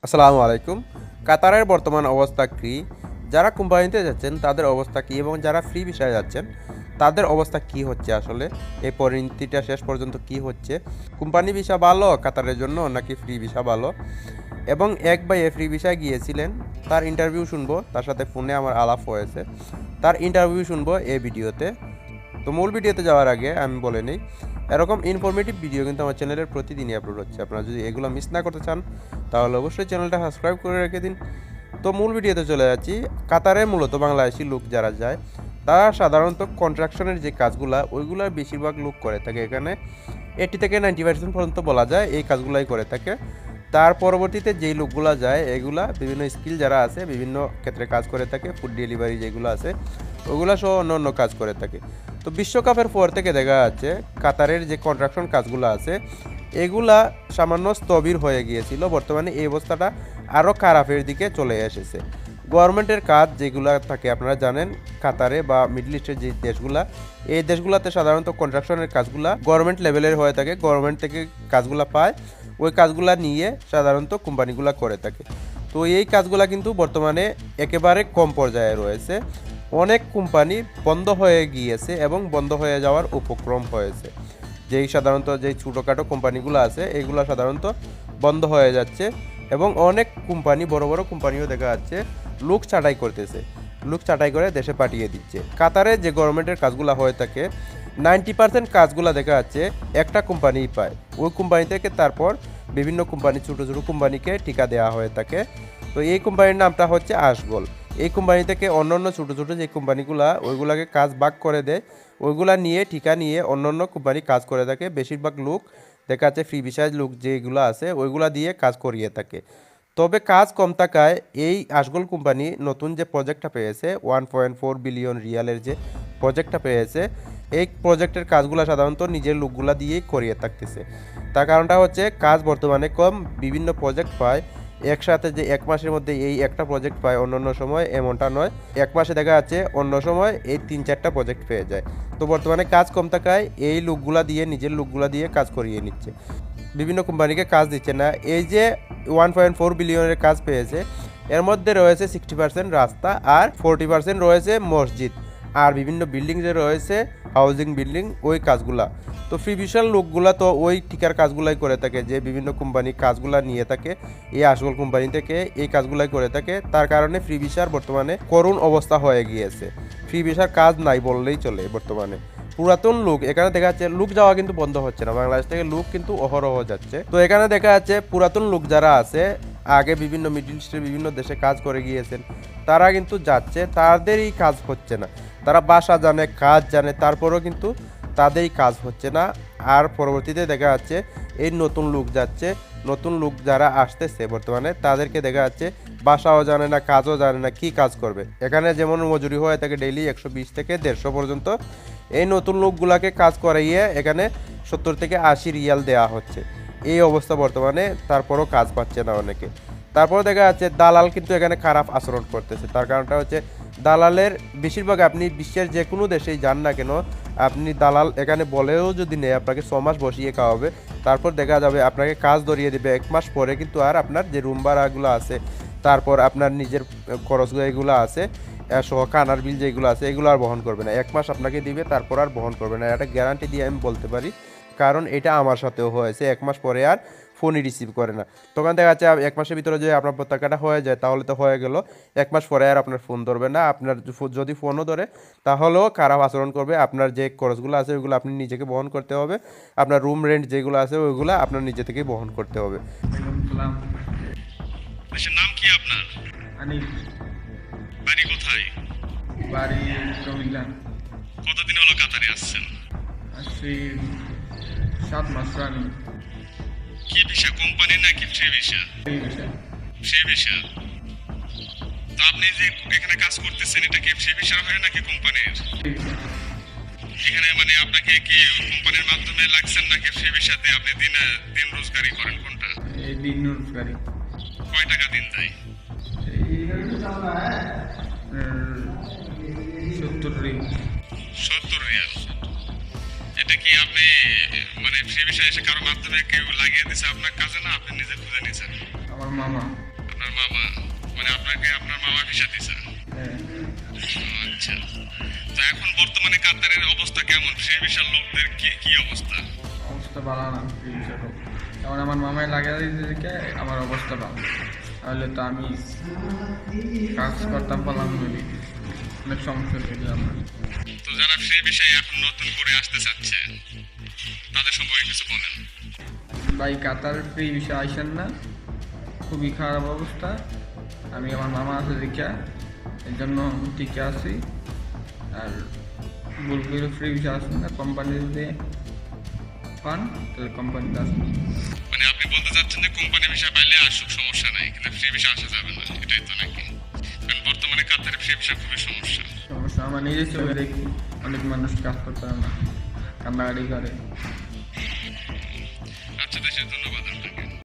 আসসালামু আলাইকুম। কাতারের বর্তমান অবস্থা কী? যারা কোম্পানিতে যাচ্ছেন তাদের অবস্থা কী এবং যারা ফ্রি ভিসায় যাচ্ছেন তাদের অবস্থা কী হচ্ছে আসলে? এই পরিণতিটা শেষ পর্যন্ত কী হচ্ছে? কোম্পানি ভিসা ভালো কাতারের জন্য নাকি ফ্রি ভিসা ভালো? এবং এক ভাই ফ্রি ভিসায় গিয়েছিলেন, তার ইন্টারভিউ শুনবো, তার সাথে ফোনে আমার আলাপ হয়েছে। তার ইন্টারভিউ শুনবো এই ভিডিওতে। তো মূল ভিডিওতে যাওয়ার আগে আমি বলে নিই, এরকম ইনফরমেটিভ ভিডিও কিন্তু আমার চ্যানেলের প্রতিদিনই আপলোড হচ্ছে। আপনারা যদি এগুলো মিস না করতে চান তাহলে অবশ্যই চ্যানেলটা সাবস্ক্রাইব করে রেখে দিন। তো মূল ভিডিওতে চলে যাচ্ছি। কাতারে মূলত বাংলাদেশি লোক যারা যায় তারা সাধারণত কনস্ট্রাকশনের যে কাজগুলা ওইগুলোর বেশিরভাগ লোক করে থাকে। এখানে 80 থেকে 90% পর্যন্ত বলা যায় এই কাজগুলাই করে থাকে। তার পরবর্তীতে যেই লোকগুলা যায় এগুলা বিভিন্ন স্কিল যারা আছে বিভিন্ন ক্ষেত্রে কাজ করে থাকে, ফুড ডেলিভারি যেগুলো আছে ওগুলো সহ অন্য অন্য কাজ করে থাকে। তো বিশ্বকাপের পর থেকে দেখা যাচ্ছে কাতারের যে কনস্ট্রাকশন কাজগুলো আছে এগুলা সামান্য স্থবির হয়ে গিয়েছিল। বর্তমানে এই অবস্থাটা আরও খারাপের দিকে চলে এসেছে। গভর্নমেন্টের কাজ যেগুলো থাকে আপনারা জানেন, কাতারে বা মিডল ইস্টের যে দেশগুলা এই দেশগুলোতে সাধারণত কনস্ট্রাকশনের কাজগুলা গভর্নমেন্ট লেভেলের হয়ে থাকে। গভর্নমেন্ট থেকে কাজগুলা পায়, ওই কাজগুলা নিয়ে সাধারণত কোম্পানিগুলা করে থাকে। তো এই কাজগুলা কিন্তু বর্তমানে একেবারে কম পর্যায়ে রয়েছে। অনেক কোম্পানি বন্ধ হয়ে গিয়েছে এবং বন্ধ হয়ে যাওয়ার উপক্রম হয়েছে। যেই সাধারণত যেই ছোটোখাটো কোম্পানিগুলো আছে এগুলো সাধারণত বন্ধ হয়ে যাচ্ছে এবং অনেক কোম্পানি বড় বড় কোম্পানিও দেখা যাচ্ছে লোক ছাঁটাই করতেছে, লোক ছাঁটাই করে দেশে পাঠিয়ে দিচ্ছে। কাতারে যে গভর্নমেন্টের কাজগুলো হয়ে থাকে 90% কাজগুলো দেখা যাচ্ছে একটা কোম্পানিই পায়। ওই কোম্পানি থেকে তারপর বিভিন্ন কোম্পানি ছোটো ছোটো কোম্পানিকে ঠিকা দেওয়া হয়ে থাকে। তো এই কোম্পানির নামটা হচ্ছে আশগোল। এই কোম্পানি থেকে অন্য অন্য ছোটো ছোটো যে কোম্পানিগুলো ওইগুলাকে কাজ ভাগ করে দেয়, ওইগুলা নিয়ে ঠিকা নিয়ে অন্য অন্য কোম্পানি কাজ করে থাকে। বেশিরভাগ লোক দেখা যাচ্ছে ফ্রি ভিসায় লোক যেগুলো আছে ওইগুলা দিয়ে কাজ করিয়ে থাকে। তবে কাজ কম থাকায় এই আশগোল কোম্পানি নতুন যে প্রজেক্টটা পেয়েছে 1.4 বিলিয়ন রিয়ালের যে প্রজেক্টটা পেয়েছে এই প্রজেক্টের কাজগুলো সাধারণত নিজের লোকগুলা দিয়েই করিয়ে থাকতেছে। তার কারণটা হচ্ছে কাজ বর্তমানে কম, বিভিন্ন প্রজেক্ট পায় একসাথে। যে এক মাসের মধ্যে এই একটা প্রজেক্ট পায়, অন্য অন্য সময় এমনটা নয়। এক মাসে দেখা যাচ্ছে অন্য সময় এই 3-4টা প্রজেক্ট পেয়ে যায়। তো বর্তমানে কাজ কম থাকায় এই লোকগুলা দিয়ে নিজের লোকগুলা দিয়ে কাজ করিয়ে নিচ্ছে, বিভিন্ন কোম্পানিকে কাজ দিচ্ছে না। এই যে 1.4 বিলিয়নের কাজ পেয়েছে এর মধ্যে রয়েছে 60% রাস্তা আর 40% রয়েছে মসজিদ আর বিভিন্ন বিল্ডিং যে রয়েছে হাউজিং বিল্ডিং ওই কাজগুলা। তো ফ্রি ভিসার লোকগুলা তো ওই ঠিকার কাজগুলাই করে থাকে, যে বিভিন্ন কোম্পানি কাজগুলা নিয়ে থাকে এই আশগোল কোম্পানি থেকে এই কাজগুলাই করে থাকে। তার কারণে ফ্রি ভিসার বর্তমানে করুণ অবস্থা হয়ে গিয়েছে। ফ্রি ভিসার কাজ নাই বললেই চলে বর্তমানে। পুরাতন লোক এখানে দেখা যাচ্ছে, লোক যাওয়া কিন্তু বন্ধ হচ্ছে না, বাংলাদেশ থেকে লোক কিন্তু অহরহ যাচ্ছে। তো এখানে দেখা যাচ্ছে পুরাতন লোক যারা আছে আগে বিভিন্ন মিডল ইস্টের বিভিন্ন দেশে কাজ করে গিয়েছেন তারা কিন্তু যাচ্ছে, তাদেরই কাজ হচ্ছে না। তারা বাসা জানে, কাজ জানে, তারপরেও কিন্তু তাদেরই কাজ হচ্ছে না। আর পরবর্তীতে দেখা যাচ্ছে এই নতুন লোক যাচ্ছে, নতুন লোক যারা আসতেছে বর্তমানে তাদেরকে দেখা যাচ্ছে বাসাও জানে না, কাজও জানে না, কি কাজ করবে। এখানে যেমন মজুরি হয়ে থাকে ডেইলি 120 থেকে 150 পর্যন্ত, এই নতুন লোকগুলাকে কাজ করাইয়ে এখানে 70 থেকে 80 রিয়াল দেওয়া হচ্ছে। এই অবস্থা বর্তমানে, তারপরও কাজ পাচ্ছে না অনেকে। তারপর দেখা যাচ্ছে দালাল কিন্তু এখানে খারাপ আচরণ করতেছে। তার কারণটা হচ্ছে দালালের বেশিরভাগ, আপনি বিশ্বের যে কোনো দেশেই যান না কেন, আপনি দালাল এখানে বলেও যদি নেই আপনাকে 6 মাস বসিয়ে খাওয়াবে, তারপর দেখা যাবে আপনাকে কাজ ধরিয়ে দেবে 1 মাস পরে, কিন্তু আর আপনার যে রুম ভাড়াগুলো আছে তারপর আপনার নিজের খরচগুলো এগুলো আছে সহ খানার বিল যেগুলো আছে এগুলো আর বহন করবে না। 1 মাস আপনাকে দিবে, তারপর আর বহন করবে না। এটা গ্যারান্টি দিয়ে আমি বলতে পারি, কারণ এটা আমার সাথেও হয়েছে। 1 মাস পরে আর ফোনই রিসিভ করে না। তখন দেখা যাচ্ছে 1 মাসের ভিতরে যদি আপনার টাকাটা হয়ে যায় তাহলে তো হয়ে গেল, 1 মাস পরে আর আপনার ফোন ধরবে না। আপনার যদি ফোনও ধরে তাহলেও খারাপ আচরণ করবে। আপনার যে খরচগুলো আছে ওইগুলো আপনি নিজেকে বহন করতে হবে। আপনার রুম রেন্ট যেগুলো আছে ওইগুলো আপনার নিজে থেকেই বহন করতে হবে। সালাম। আচ্ছা, নাম কি আপনার? আনিস। বাড়ি কোথায়? বাড়ি কুমিল্লা। কতদিন হলো কাতারে আসছেন? আসছি 7 মাস রানি। কি ভিসা, কোম্পানি নাকি ফ্রি ভিসা? এই বিষয় ফ্রি ভিসা। তো আপনি যে এখানে কাজ করতেছেন এটা কি ফ্রি ভিসার হয় নাকি কোম্পানির? এখানে মানে আপনাকে কি কোম্পানির মাধ্যমে লাগছেন নাকি ফ্রি ভিসাতে আপনি দিন দিন রোজগারি করেন, কোনটা? এই দিন রোজগারি। কয় টাকা দিন যায়? এই 70 রিং। 70 রিয়াল। এটা কি আপনি মানে ফ্রি ভিসা এসে কারো মাধ্যমে কেউ লাগিয়ে দিছে আপনার কাজে, না আপনি নিজে খুঁজে নিয়েছেন? আমার মামা। আপনার মামা, মানে আপনাকে আপনার মামা ভিসা দিছে। হ্যাঁ, আচ্ছা, তো এখন বর্তমানে কাতারের অবস্থা কেমন? ফ্রি ভিসার লোকদের কি কি অবস্থা? অবস্থা ভালো না এই বিষয়টা। কারণ আমার মামাই লাগাই দিতে আমার অবস্থা ভালো, তাহলে তো আমি কাজ করতাম পারলাম না, অনেক সমস্যা হয়ে আমার। তো যারা ফ্রি ভিসায় এখন নতুন করে আসতে চাচ্ছে তাদের সম্পর্কে কিছু বলেন। ভাই কাতার ফ্রি বিষয় আইসেন না, খুবই খারাপ অবস্থা। আমি আমার মামা আছে দেখে এর জন্য টিকে আছি। আর ভুল করে ফ্রি বিষয় আসেন না, কোম্পানি যদি পান তাহলে কোম্পানিতে আসেন। মানে আপনি বলতে চাচ্ছেন যে কোম্পানি ভিসা পাইলে আসুক, সমস্যা নাই, কিন্তু ফ্রি ভিসা আসা যাবে না, এটাই তো নাকি? কারণ বর্তমানে কাতারে ফ্রি ভিসা খুবই সমস্যা। সমস্যা আমার নিজের চোখে দেখি, অনেক মানুষ কাজ করতে পারে না, কান্নাকাটি করে। আচ্ছা, দেশের ধন্যবাদ।